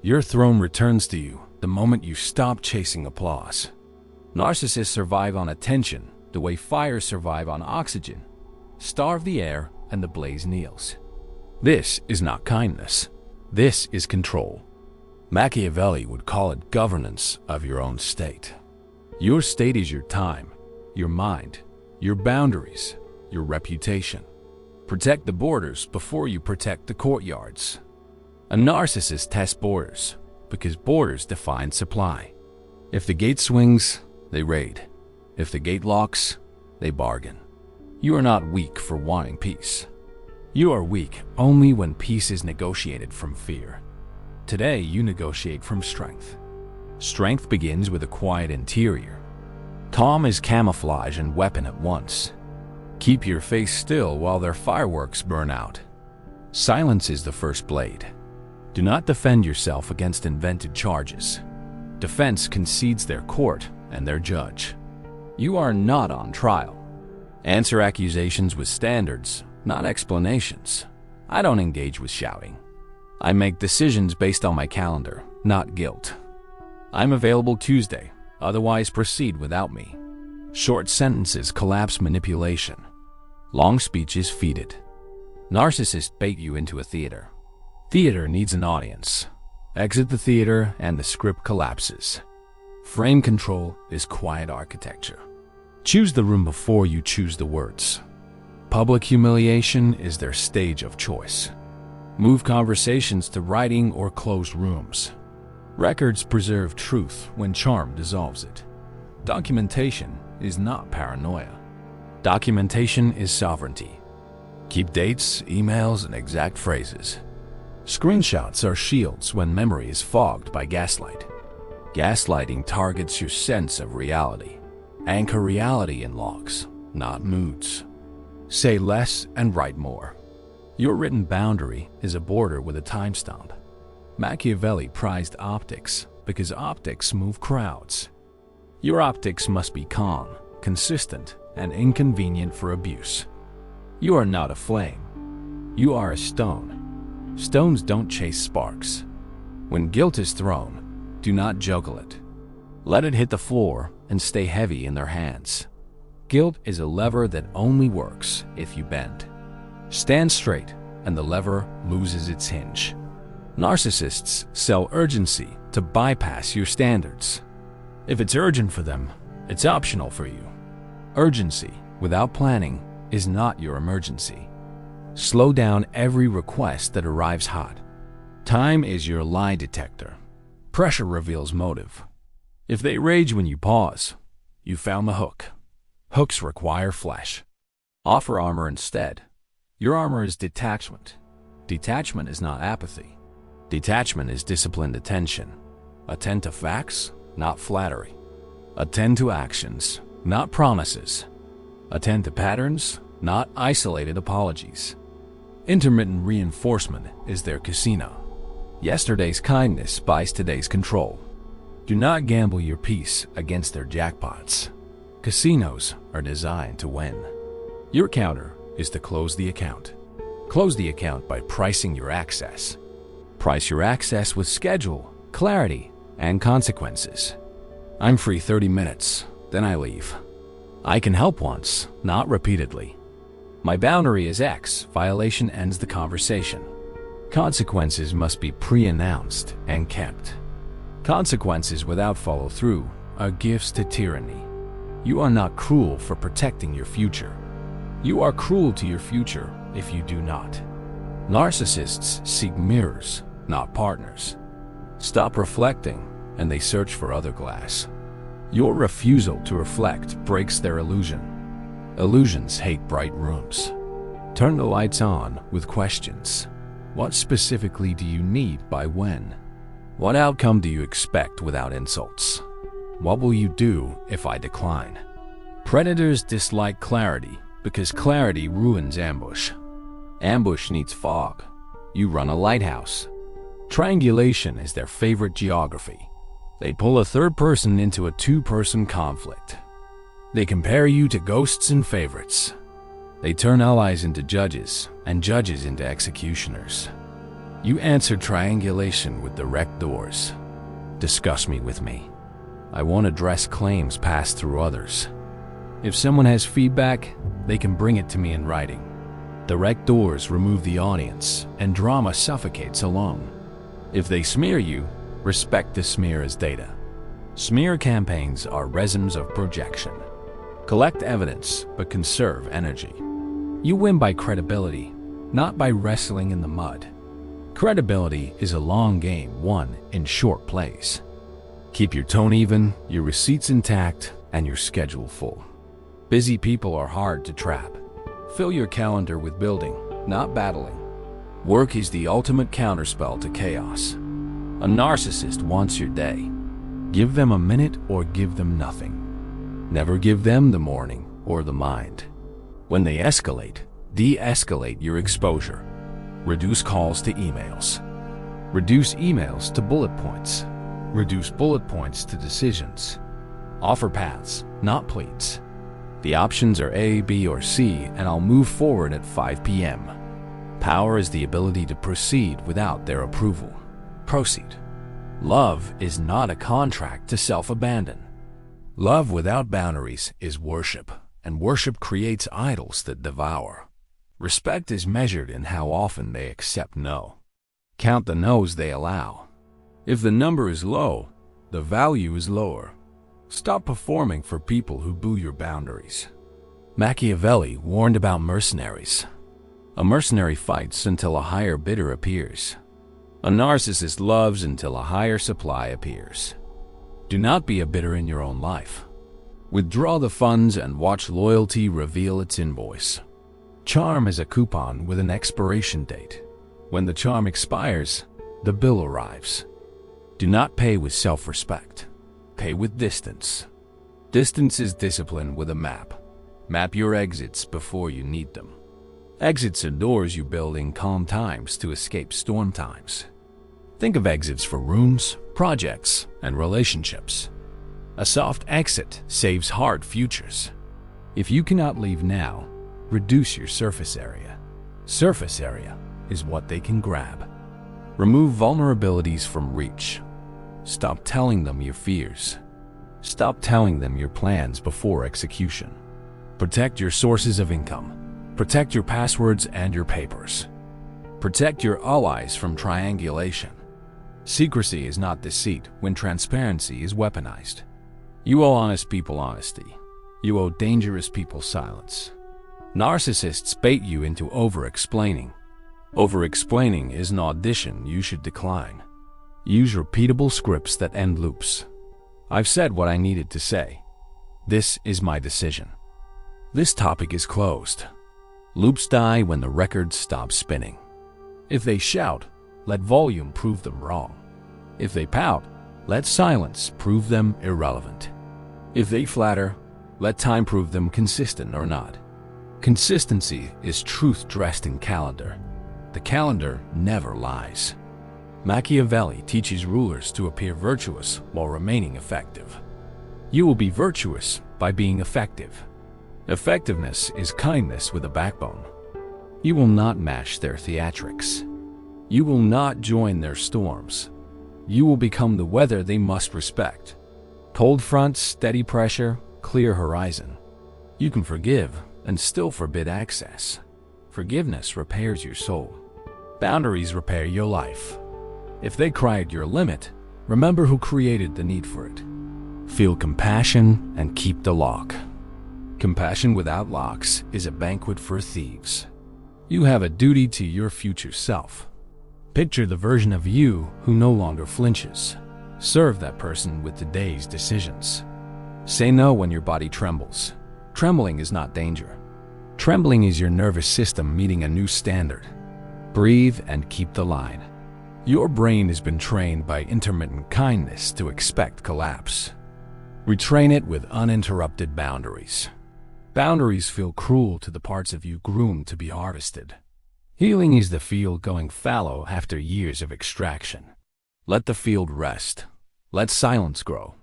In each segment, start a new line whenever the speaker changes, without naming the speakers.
Your throne returns to you the moment you stop chasing applause. Narcissists survive on attention, the way fires survive on oxygen. Starve the air, and the blaze kneels. This is not kindness. This is control. Machiavelli would call it governance of your own state. Your state is your time, your mind, your boundaries, your reputation. Protect the borders before you protect the courtyards. A narcissist tests borders because borders define supply. If the gate swings, they raid. If the gate locks, they bargain. You are not weak for wanting peace. You are weak only when peace is negotiated from fear. Today, you negotiate from strength. Strength begins with a quiet interior. Calm is camouflage and weapon at once. Keep your face still while their fireworks burn out. Silence is the first blade. Do not defend yourself against invented charges. Defense concedes their court and their judge. You are not on trial. Answer accusations with standards, not explanations. I don't engage with shouting. I make decisions based on my calendar, not guilt. I'm available Tuesday, otherwise proceed without me. Short sentences collapse manipulation. Long speeches feed it. Narcissists bait you into a theater. Theater needs an audience. Exit the theater and the script collapses. Frame control is quiet architecture. Choose the room before you choose the words. Public humiliation is their stage of choice. Move conversations to writing or closed rooms. Records preserve truth when charm dissolves it. Documentation is not paranoia. Documentation is sovereignty. Keep dates, emails, and exact phrases. Screenshots are shields when memory is fogged by gaslight. Gaslighting targets your sense of reality. Anchor reality in logs, not moods. Say less and write more. Your written boundary is a border with a timestamp. Machiavelli prized optics because optics move crowds. Your optics must be calm, consistent, and inconvenient for abuse. You are not a flame. You are a stone. Stones don't chase sparks. When guilt is thrown, do not juggle it. Let it hit the floor and stay heavy in their hands. Guilt is a lever that only works if you bend. Stand straight, and the lever loses its hinge. Narcissists sell urgency to bypass your standards. If it's urgent for them, it's optional for you. Urgency without planning is not your emergency. Slow down every request that arrives hot. Time is your lie detector. Pressure reveals motive. If they rage when you pause, you found the hook. Hooks require flesh. Offer armor instead. Your armor is detachment. Detachment is not apathy. Detachment is disciplined attention. Attend to facts, not flattery. Attend to actions, not promises. Attend to patterns, not isolated apologies. Intermittent reinforcement is their casino. Yesterday's kindness buys today's control. Do not gamble your peace against their jackpots. Casinos are designed to win. Your counter is to close the account. Close the account by pricing your access. Price your access with schedule, clarity, and consequences. I'm free 30 minutes, then I leave. I can help once, not repeatedly. My boundary is X, violation ends the conversation. Consequences must be pre-announced and kept. Consequences without follow-through are gifts to tyranny. You are not cruel for protecting your future. You are cruel to your future if you do not. Narcissists seek mirrors, not partners. Stop reflecting, and they search for other glass. Your refusal to reflect breaks their illusion. Illusions hate bright rooms. Turn the lights on with questions. What specifically do you need by when? What outcome do you expect without insults? What will you do if I decline? Predators dislike clarity because clarity ruins ambush. Ambush needs fog. You run a lighthouse. Triangulation is their favorite geography. They pull a third person into a two-person conflict. They compare you to ghosts and favorites. They turn allies into judges and judges into executioners. You answer triangulation with direct doors. Discuss me with me. I won't address claims passed through others. If someone has feedback, they can bring it to me in writing. Direct doors remove the audience, and drama suffocates alone. If they smear you, respect the smear as data. Smear campaigns are resins of projection. Collect evidence, but conserve energy. You win by credibility, not by wrestling in the mud. Credibility is a long game won in short plays. Keep your tone even, your receipts intact, and your schedule full. Busy people are hard to trap. Fill your calendar with building, not battling. Work is the ultimate counterspell to chaos. A narcissist wants your day. Give them a minute or give them nothing. Never give them the morning or the mind. When they escalate, de-escalate your exposure. Reduce calls to emails. Reduce emails to bullet points. Reduce bullet points to decisions. Offer paths, not pleads. The options are A, B, or C, and I'll move forward at 5 p.m. Power is the ability to proceed without their approval. Proceed. Love is not a contract to self-abandon. Love without boundaries is worship, and worship creates idols that devour. Respect is measured in how often they accept no. Count the no's they allow. If the number is low, the value is lower. Stop performing for people who boo your boundaries. Machiavelli warned about mercenaries. A mercenary fights until a higher bidder appears. A narcissist loves until a higher supply appears. Do not be a bidder in your own life. Withdraw the funds and watch loyalty reveal its invoice. Charm is a coupon with an expiration date. When the charm expires, the bill arrives. Do not pay with self-respect. Pay with distance. Distance is discipline with a map. Map your exits before you need them. Exits are doors you build in calm times to escape storm times. Think of exits for rooms, projects, and relationships. A soft exit saves hard futures. If you cannot leave now, reduce your surface area. Surface area is what they can grab. Remove vulnerabilities from reach. Stop telling them your fears. Stop telling them your plans before execution. Protect your sources of income. Protect your passwords and your papers. Protect your allies from triangulation. Secrecy is not deceit when transparency is weaponized. You owe honest people honesty. You owe dangerous people silence. Narcissists bait you into over-explaining. Over-explaining is an audition you should decline. Use repeatable scripts that end loops. I've said what I needed to say. This is my decision. This topic is closed. Loops die when the record stops spinning. If they shout, let volume prove them wrong. If they pout, let silence prove them irrelevant. If they flatter, let time prove them consistent or not. Consistency is truth dressed in calendar. The calendar never lies. Machiavelli teaches rulers to appear virtuous while remaining effective. You will be virtuous by being effective. Effectiveness is kindness with a backbone. You will not match their theatrics. You will not join their storms. You will become the weather they must respect. Cold fronts, steady pressure, clear horizon. You can forgive and still forbid access. Forgiveness repairs your soul. Boundaries repair your life. If they cry at your limit, remember who created the need for it. Feel compassion and keep the lock. Compassion without locks is a banquet for thieves. You have a duty to your future self. Picture the version of you who no longer flinches. Serve that person with today's decisions. Say no when your body trembles. Trembling is not danger. Trembling is your nervous system meeting a new standard. Breathe and keep the line. Your brain has been trained by intermittent kindness to expect collapse. Retrain it with uninterrupted boundaries. Boundaries feel cruel to the parts of you groomed to be harvested. Healing is the field going fallow after years of extraction. Let the field rest. Let silence grow.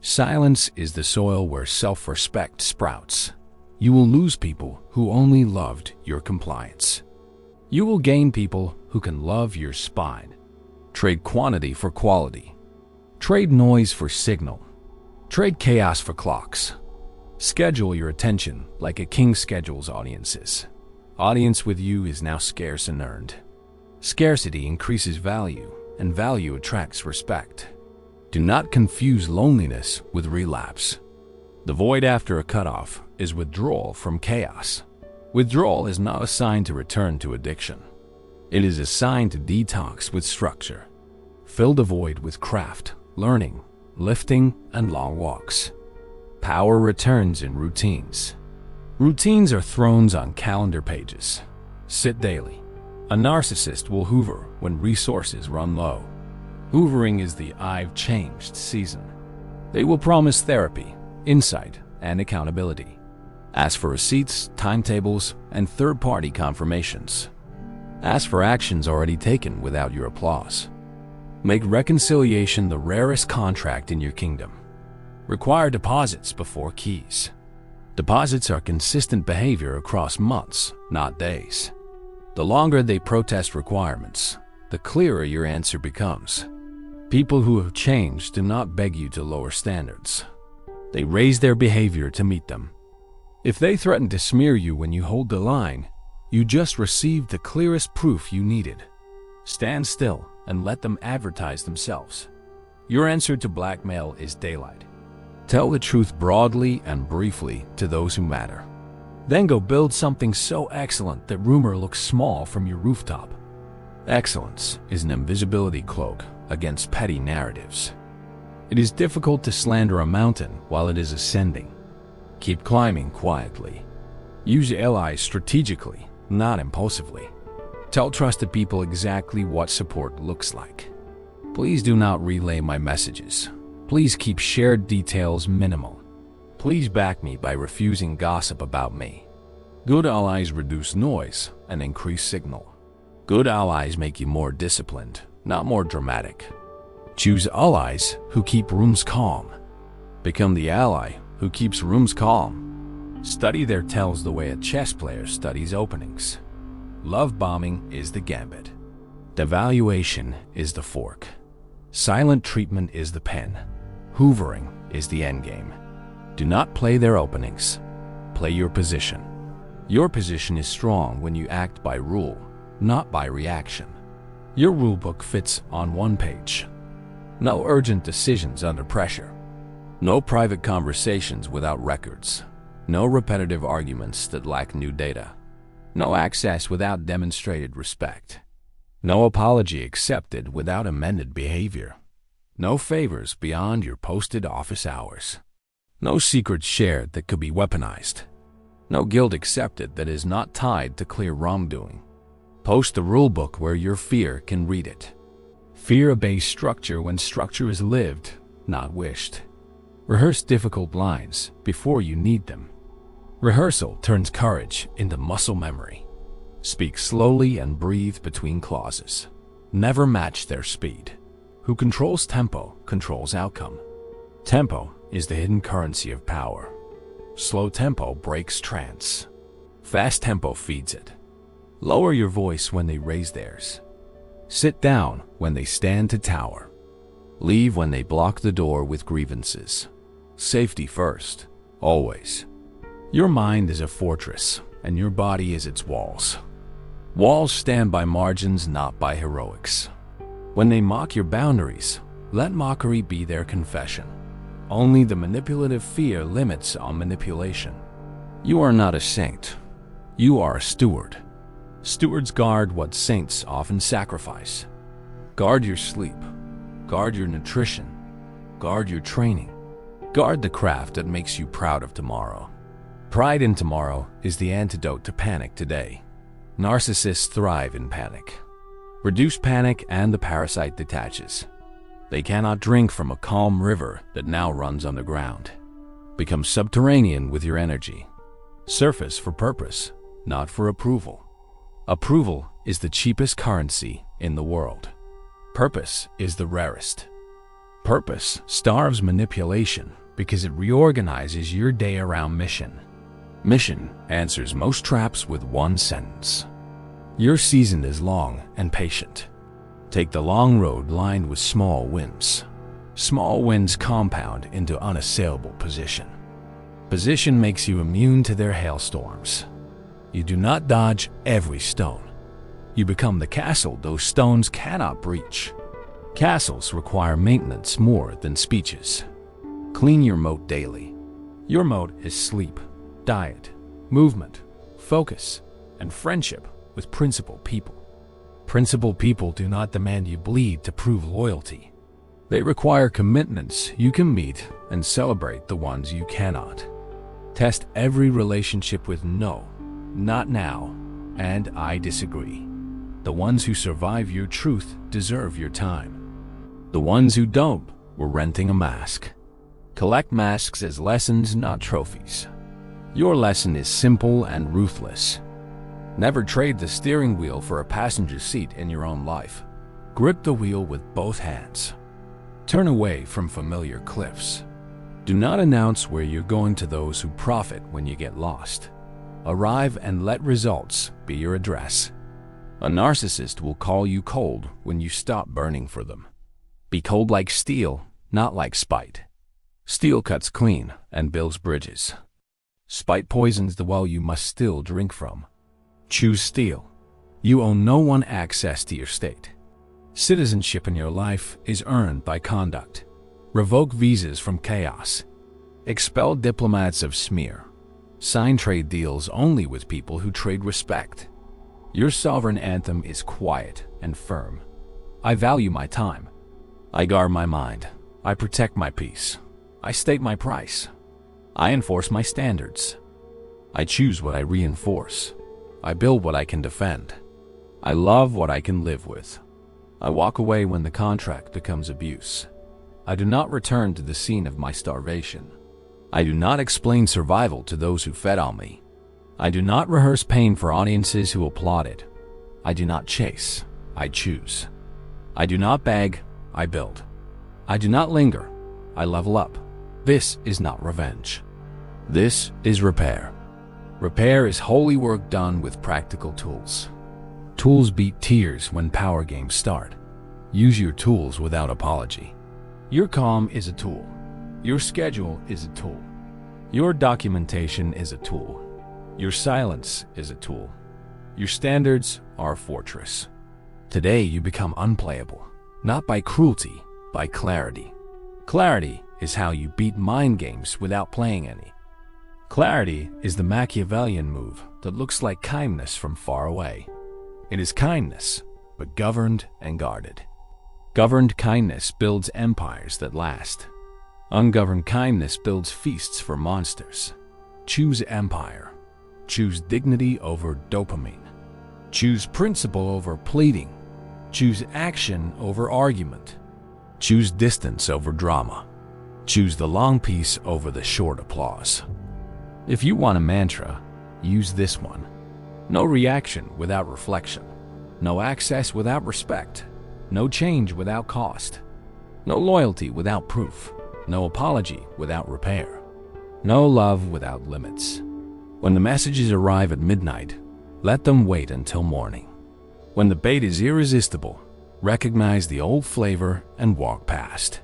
Silence is the soil where self-respect sprouts. You will lose people who only loved your compliance. You will gain people who can love your spine. Trade quantity for quality. Trade noise for signal. Trade chaos for clocks. Schedule your attention like a king schedules audiences. Audience with you is now scarce and earned. Scarcity increases value, and value attracts respect. Do not confuse loneliness with relapse. The void after a cutoff is withdrawal from chaos. Withdrawal is not a sign to return to addiction. It is a sign to detox with structure. Fill the void with craft, learning, lifting, and long walks. Power returns in routines. Routines are thrones on calendar pages. Sit daily. A narcissist will hoover when resources run low. Hoovering is the "I've changed" season. They will promise therapy, insight, and accountability. Ask for receipts, timetables, and third-party confirmations. Ask for actions already taken without your applause. Make reconciliation the rarest contract in your kingdom. Require deposits before keys. Deposits are consistent behavior across months, not days. The longer they protest requirements, the clearer your answer becomes. People who have changed do not beg you to lower standards. They raise their behavior to meet them. If they threaten to smear you when you hold the line, you just received the clearest proof you needed. Stand still and let them advertise themselves. Your answer to blackmail is daylight. Tell the truth broadly and briefly to those who matter. Then go build something so excellent that rumor looks small from your rooftop. Excellence is an invisibility cloak against petty narratives. It is difficult to slander a mountain while it is ascending. Keep climbing quietly. Use allies strategically, not impulsively. Tell trusted people exactly what support looks like. Please do not relay my messages. Please keep shared details minimal. Please back me by refusing gossip about me. Good allies reduce noise and increase signal. Good allies make you more disciplined, not more dramatic. Choose allies who keep rooms calm. Become the ally who keeps rooms calm. Study their tells the way a chess player studies openings. Love bombing is the gambit. Devaluation is the fork. Silent treatment is the pen. Hoovering is the endgame. Do not play their openings. Play your position. Your position is strong when you act by rule, not by reaction. Your rulebook fits on one page. No urgent decisions under pressure. No private conversations without records. No repetitive arguments that lack new data. No access without demonstrated respect. No apology accepted without amended behavior. No favors beyond your posted office hours. No secrets shared that could be weaponized. No guilt accepted that is not tied to clear wrongdoing. Post the rulebook where your fear can read it. Fear obeys structure when structure is lived, not wished. Rehearse difficult lines before you need them. Rehearsal turns courage into muscle memory. Speak slowly and breathe between clauses. Never match their speed. Who controls tempo controls outcome. Tempo is the hidden currency of power. Slow tempo breaks trance. Fast tempo feeds it. Lower your voice when they raise theirs. Sit down when they stand to tower. Leave when they block the door with grievances. Safety first, always. Your mind is a fortress, and your body is its walls. Walls stand by margins, not by heroics. When they mock your boundaries, let mockery be their confession. Only the manipulative fear limits on manipulation. You are not a saint. You are a steward. Stewards guard what saints often sacrifice. Guard your sleep. Guard your nutrition. Guard your training. Guard the craft that makes you proud of tomorrow. Pride in tomorrow is the antidote to panic today. Narcissists thrive in panic. Reduce panic and the parasite detaches. They cannot drink from a calm river that now runs underground. Become subterranean with your energy. Surface for purpose, not for approval. Approval is the cheapest currency in the world. Purpose is the rarest. Purpose starves manipulation because it reorganizes your day around mission. Mission answers most traps with one sentence. Your season is long and patient. Take the long road lined with small wins. Small wins compound into unassailable position. Position makes you immune to their hailstorms. You do not dodge every stone. You become the castle those stones cannot breach. Castles require maintenance more than speeches. Clean your moat daily. Your moat is sleep, diet, movement, focus, and friendship with principled people. Principled people do not demand you bleed to prove loyalty. They require commitments you can meet and celebrate the ones you cannot. Test every relationship with no, not now, and I disagree. The ones who survive your truth deserve your time. The ones who don't were renting a mask. Collect masks as lessons, not trophies. Your lesson is simple and ruthless. Never trade the steering wheel for a passenger seat in your own life. Grip the wheel with both hands. Turn away from familiar cliffs. Do not announce where you're going to those who profit when you get lost. Arrive and let results be your address. A narcissist will call you cold when you stop burning for them. Be cold like steel, not like spite. Steel cuts clean and builds bridges. Spite poisons the well you must still drink from. Choose steel. You owe no one access to your state. Citizenship in your life is earned by conduct. Revoke visas from chaos. Expel diplomats of smear. Sign trade deals only with people who trade respect. Your sovereign anthem is quiet and firm. I value my time. I guard my mind. I protect my peace. I state my price. I enforce my standards. I choose what I reinforce. I build what I can defend. I love what I can live with. I walk away when the contract becomes abuse. I do not return to the scene of my starvation. I do not explain survival to those who fed on me. I do not rehearse pain for audiences who applauded. I do not chase. I choose. I do not beg. I build. I do not linger. I level up. This is not revenge. This is repair. Repair is holy work done with practical tools. Tools beat tears when power games start. Use your tools without apology. Your calm is a tool. Your schedule is a tool. Your documentation is a tool. Your silence is a tool. Your standards are a fortress. Today you become unplayable, not by cruelty, by clarity. Clarity is how you beat mind games without playing any. Clarity is the Machiavellian move that looks like kindness from far away. It is kindness, but governed and guarded. Governed kindness builds empires that last. Ungoverned kindness builds feasts for monsters. Choose empire. Choose dignity over dopamine. Choose principle over pleading. Choose action over argument. Choose distance over drama. Choose the long piece over the short applause. If you want a mantra, use this one. No reaction without reflection. No access without respect. No change without cost. No loyalty without proof. No apology without repair. No love without limits. When the messages arrive at midnight, let them wait until morning. When the bait is irresistible, recognize the old flavor and walk past.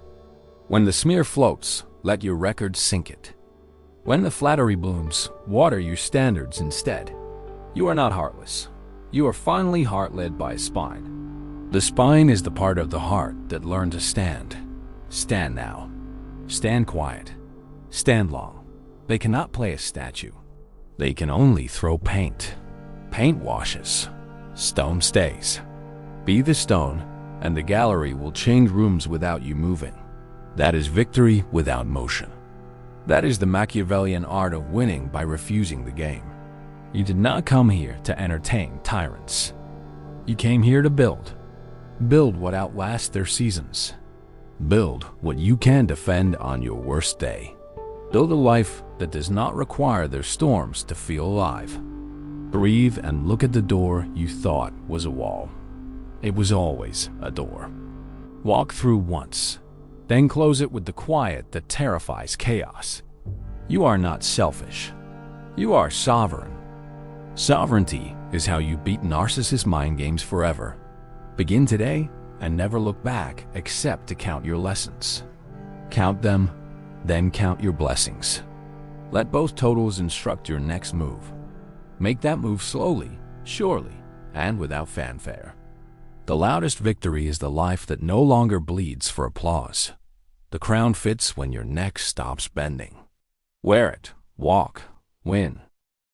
When the smear floats, let your record sink it. When the flattery blooms, water your standards instead. You are not heartless. You are finally heart-led by a spine. The spine is the part of the heart that learned to stand. Stand now. Stand quiet. Stand long. They cannot play a statue. They can only throw paint. Paint washes. Stone stays. Be the stone, and the gallery will change rooms without you moving. That is victory without motion. That is the Machiavellian art of winning by refusing the game. You did not come here to entertain tyrants. You came here to build. Build what outlasts their seasons. Build what you can defend on your worst day. Build a life that does not require their storms to feel alive. Breathe and look at the door you thought was a wall. It was always a door. Walk through once, then close it with the quiet that terrifies chaos. You are not selfish. You are sovereign. Sovereignty is how you beat narcissist mind games forever. Begin today and never look back except to count your lessons. Count them, then count your blessings. Let both totals instruct your next move. Make that move slowly, surely, and without fanfare. The loudest victory is the life that no longer bleeds for applause. The crown fits when your neck stops bending. Wear it, walk, win,